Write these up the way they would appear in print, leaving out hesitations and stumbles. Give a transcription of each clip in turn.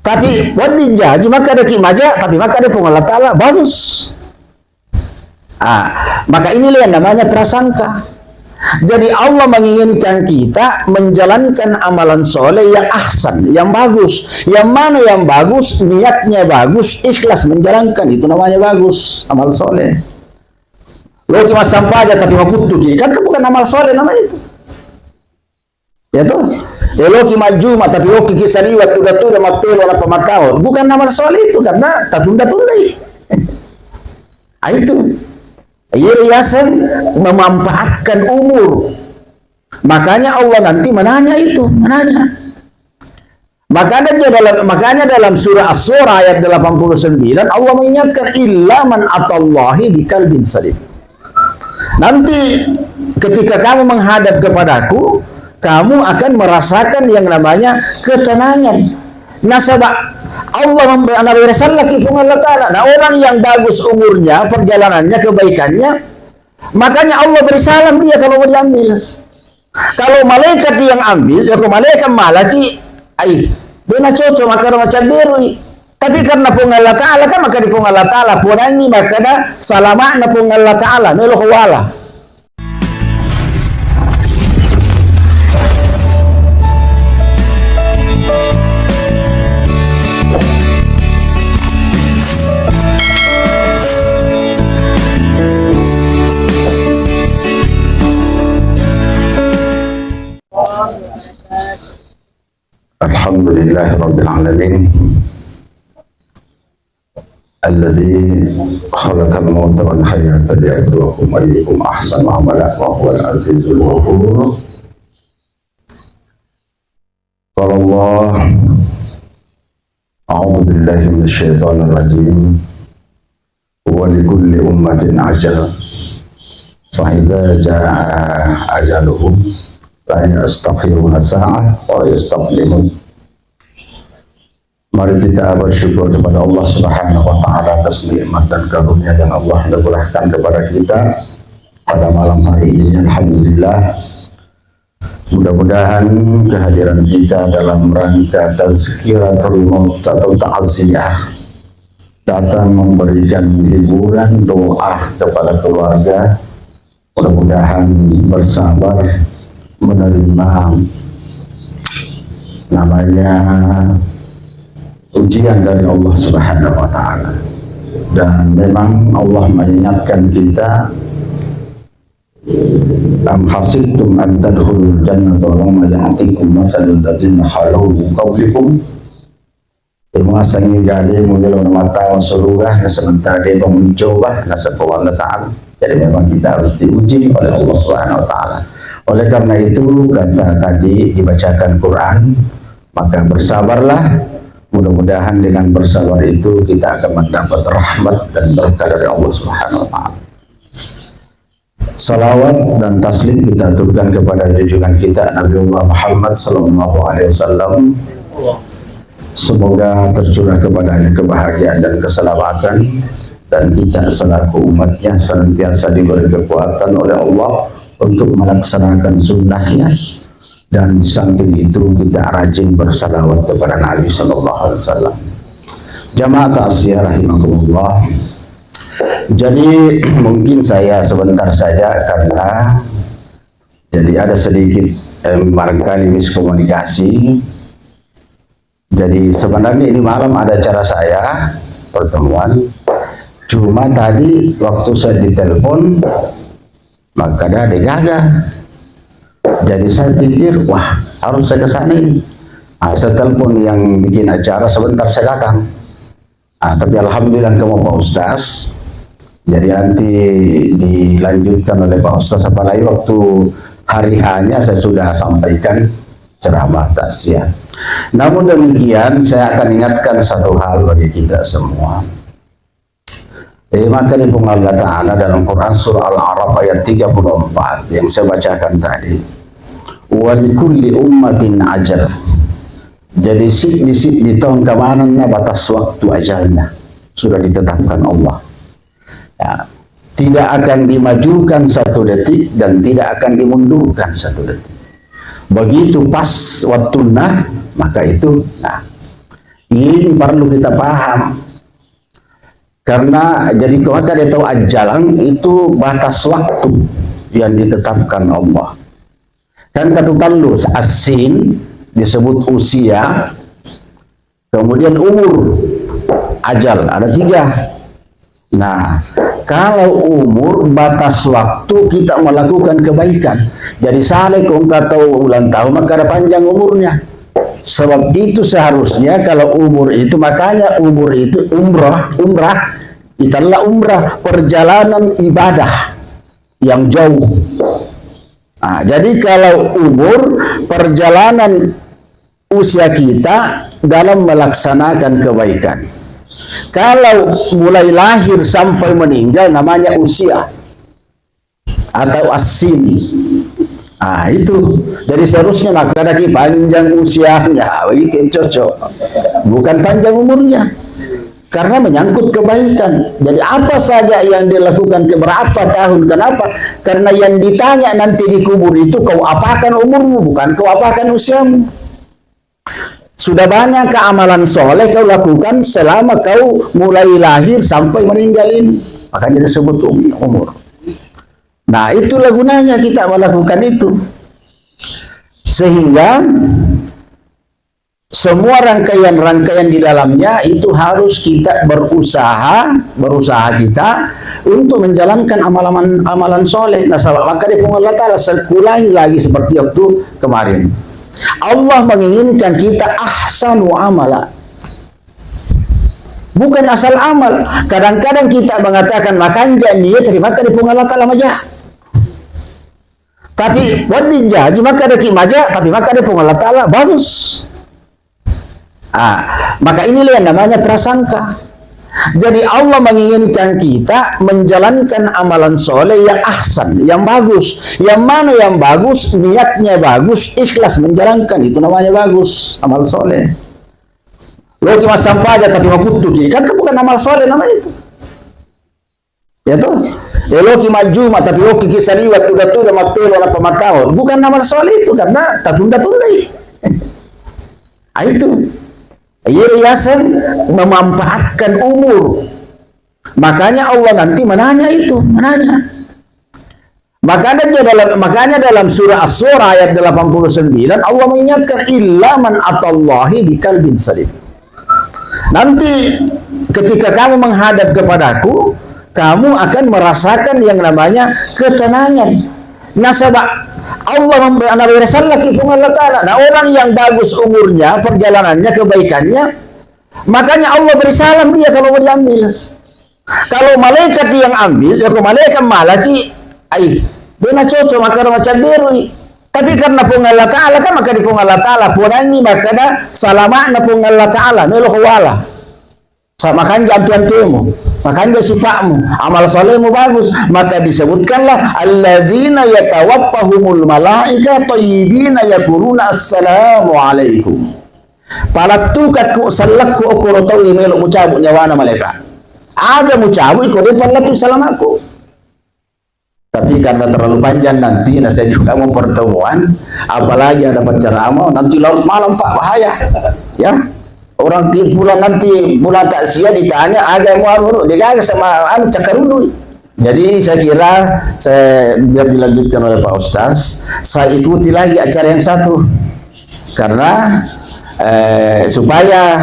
Tapi wadin jaji maka ada kimaja, tapi maka ada Allah Ta'ala bagus. Maka inilah yang namanya prasangka. Jadi Allah menginginkan kita menjalankan amalan soleh yang ahsan, yang bagus. Yang mana yang bagus, niatnya bagus, ikhlas menjalankan, itu namanya bagus, amal soleh. Lo cuma sampah aja tapi mau kutu, kan itu bukan amal soleh namanya itu. Ya tuh. Lo cuma juma tapi lo kisah liwat udah mapelo na pamatao, bukan amal soleh itu karena tatunda-tunda. Itu hiasan memanfaatkan umur. Makanya Allah nanti menanya itu, menanya. Makanya dalam surah As-Surah ayat 89 Allah mengingatkan illa man atallahi biqalbin salim. Nanti ketika kamu menghadap kepadaku, kamu akan merasakan yang namanya ketenangan. Nasabah Allah memberi Allah Ta'ala. Nah, orang yang bagus umurnya, perjalanannya, kebaikannya, makanya Allah beri salam dia kalau mau diambil. Kalau malaikat yang ambil, ya kalau malaikat malaki, dia cocok maka macam biru. Tapi karena pun Allah Ta'ala kan maka di pun Allah Ta'ala purangi maka dah salamak na pun Allah Ta'ala meloh wala. Alhamdulillah Rabbil Alamin alladzi khalaqal mauta wal hayata liyabluwakum ayyukum ahsanu amala wa huwal azizul ghafur. Qala Allah a'udzu billahi minasy syaithanir rajim wa likulli ummatin ajal fa idza jaa ajaluhum la yastakhiruna sa'ah wa yastaqdimun. Mari kita bersyukur kepada Allah Subhanahu wa Ta'ala atas nikmat dan karunia yang Allah anugerahkan kepada kita pada malam hari ini. Alhamdulillah. Mudah-mudahan kehadiran kita dalam rangka tazkiratul maut atau ta'ziyah datang memberikan hiburan, doa kepada keluarga. Mudah-mudahan bersabar menerima namanya ujian dari Allah Subhanahu wa Ta'ala. Dan memang Allah mengingatkan kita, am hasibtum an tadkhulul jannata wa lam ya'tikum mathalul ladzina khalu min qablikum. Mengasangi gali mulai mata surga sementara dia mencoba nasa Allah Ta'ala. Jadi memang kita harus diuji oleh Allah Subhanahu wa Ta'ala. Oleh karena itu kata tadi dibacakan Quran, maka bersabarlah. Mudah-mudahan dengan bersabar itu kita akan mendapat rahmat dan berkah dari Allah Subhanahu wa Ta'ala. Salawat dan taslim kita aturkan kepada junjungan kita Nabi Muhammad sallallahu alaihi wasallam. Semoga tercurah kepadanya kebahagiaan dan keselamatan, dan kita selaku umatnya senantiasa diberi kekuatan oleh Allah untuk melaksanakan sunnahnya. Dan samping itu kita rajin bersalawat kepada Nabi Sallallahu Alaihi Wasallam. Jamaah ta'ziah rahimakumullah. Jadi mungkin saya sebentar saja karena jadi ada sedikit barangkali miskomunikasi. Jadi sebenarnya ini malam ada acara saya pertemuan. Cuma tadi waktu saya ditelepon maka ada gagah. Jadi saya pikir, wah harus saya ke sana ini. Saya telepon yang bikin acara sebentar saya datang. Tapi alhamdulillah kamu Pak Ustaz. Jadi nanti dilanjutkan oleh Pak Ustaz. Apalagi waktu hari hanya saya sudah sampaikan ceramah takziah. Namun demikian saya akan ingatkan satu hal bagi kita semua. Maka di Allah Ta'ala dalam Quran surah Al-A'raf ayat 34 yang saya bacakan tadi, wa likulli ummatin ajal. Jadi di tahun kemanannya batas waktu ajalnya sudah ditetapkan Allah ya. Tidak akan dimajukan satu detik dan tidak akan dimundurkan satu detik. Begitu pas waktunya maka itu Ini perlu kita paham. Karena jadi maka dia tahu ajalan itu batas waktu yang ditetapkan Allah. Kan kata talu asin disebut usia, kemudian umur, ajal ada 3. Nah, kalau umur batas waktu kita melakukan kebaikan. Jadi saleh kau tahu ulang tahun maka ada panjang umurnya. Sebab itu seharusnya kalau umur itu, makanya umur itu umrah itulah umrah, perjalanan ibadah yang jauh. Nah, jadi kalau umur perjalanan usia kita dalam melaksanakan kebaikan. Kalau mulai lahir sampai meninggal namanya usia atau asin. Ah itu, jadi seharusnya maka lagi panjang usianya, itu cocok, bukan panjang umurnya, karena menyangkut kebaikan. Jadi apa saja yang dilakukan ke berapa tahun, kenapa? Karena yang ditanya nanti di kubur itu kau apakan umurmu, bukan kau apakan usiamu. Sudah banyak keamalan soleh kau lakukan selama kau mulai lahir sampai meninggal ini, makanya disebut umur. Nah, itulah gunanya kita melakukan itu. Sehingga semua rangkaian-rangkaian di dalamnya itu harus kita berusaha kita untuk menjalankan amalan soleh. Nah, maka di Allah Ta'ala sekulangi lagi seperti waktu kemarin. Allah menginginkan kita ahsanu amala. Bukan asal amal. Kadang-kadang kita mengatakan makan janji tapi maka di Allah Ta'ala maja. Tapi wadin jaji maka ada kimaja, tapi maka ada Allah Ta'ala bagus. Maka inilah yang namanya prasangka. Jadi Allah menginginkan kita menjalankan amalan soleh yang ahsan, yang bagus. Yang mana yang bagus? Niatnya bagus, ikhlas menjalankan, itu namanya bagus, amal soleh. Lo cuma sampah aja tapi makutu, kan itu bukan amal soleh namanya itu. Ya toh? Lo maju tapi lo kisah liwat tuda mapelo na pamatao, bukan amal soleh itu karena tatunda-tunda. Itu hiasan memanfaatkan umur. Makanya Allah nanti menanya itu, Makanya dalam surah As-Surah ayat 89 Allah mengingatkan illa man atallahi biqalbin salim. Nanti ketika kamu menghadap kepadaku, kamu akan merasakan yang namanya ketenangan. Nah, sebab Allah memberi risalah kepada Allah Ta'ala. Nah, orang yang bagus umurnya, perjalanannya, kebaikannya, makanya Allah beri salam dia kalau mau diambil. Kalau malaikat yang ambil, ya kalau malaikat malaki, dia cocok makanya macam biru. Tapi karena pun Allah Ta'ala kan maka di pun Allah Ta'ala punangi maka dah salamakna pun Allah Ta'ala melo wala. Makan jampian-jampianmu, makan sifatmu, amal solehmu bagus, maka disebutkanlah alladzina yatawaffahumul malaika thayyibina yaquluna assalamu alaikum. Palatukat ku salakku okoro tawi melo mucabut nyawana malaikat. Ada mucabut ko depan latu salamaku. Tapi karena terlalu panjang nanti, saya juga mau pertemuan, apalagi ada penceramah, nanti larut malam Pak, bahaya. Ya. Orang di pulang nanti pulang takziah ditanya agama dia sama cakar dulu. Jadi saya kira biar dilanjutkan oleh Pak Ustaz, saya ikuti lagi acara yang satu karena supaya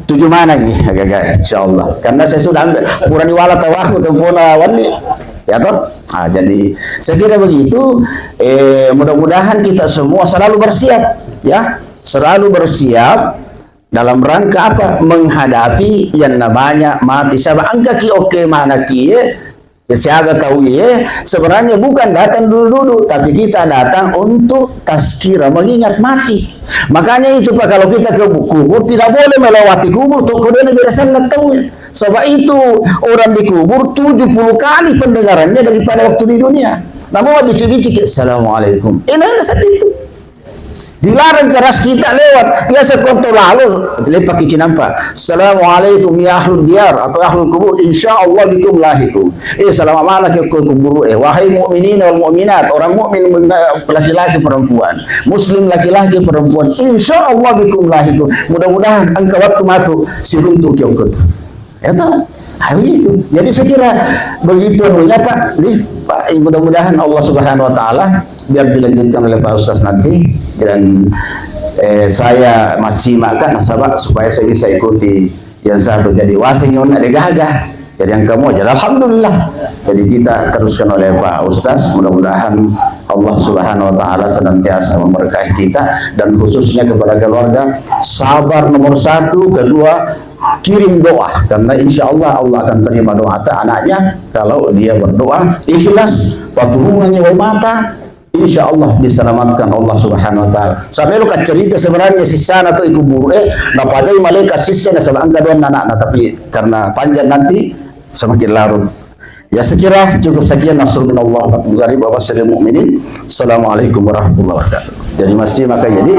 tujuh mana nih agak-agak insyaallah karena saya sudah purani wala tawahu tempona wani ya toh. Jadi saya kira begitu, mudah-mudahan kita semua selalu bersiap ya. Selalu bersiap dalam rangka apa? Menghadapi yang namanya mati. Sebab angka ki oke mana ki ya siaga tahu ya sebenarnya bukan datang dulu tapi kita datang untuk tazkirah mengingat mati. Makanya itu Pak, kalau kita ke kubur tidak boleh melewati kubur tuh kemudian biasa tahu ya. Sebab itu orang di kubur 70 kali pendengarannya daripada waktu di dunia. Namun bici-bici assalamualaikum. Ini saat itu. Dilarang keras kita lewat. Biasa konto lalu lepak kita nampak. Assalamualaikum ya ahlul diyar atau ahlul kubur. Insyaallah bikum lahikum. Salam malam ke kubur. Wahai mukminin wal mukminat, orang mukmin laki-laki perempuan, muslim laki-laki perempuan. Insyaallah bikum lahikum. Mudah-mudahan engkau waktu matu siruntu kiokut. Ya tahu, itu. Jadi saya kira begitu ya Pak. Mudah-mudahan Allah Subhanahu Wa Taala biar dilanjutkan oleh Pak Ustaz nanti dan saya masih makan nasabah supaya saya bisa ikuti yang satu jadi wasingun ada gagah. Jadi yang kamu aja alhamdulillah. Jadi kita teruskan oleh Pak Ustaz, mudah-mudahan Allah Subhanahu Wa Taala senantiasa memberkahi kita dan khususnya kepada keluarga sabar nomor 1, kedua kirim doa karena insya Allah Allah akan terima doa anaknya kalau dia berdoa ikhlas waktu hubungannya mata insya Allah diselamatkan Allah Subhanahu Wa Taala. Sampai lu cerita sebenarnya sisa atau iku buru napajai malaikat sisa na sama angka doan anak tapi karena panjang nanti semakin larut. Ya sekira cukup sekian. Nasrullah wa barakatuh. Assalamualaikum warahmatullahi wabarakatuh. Jadi masjid maka jadi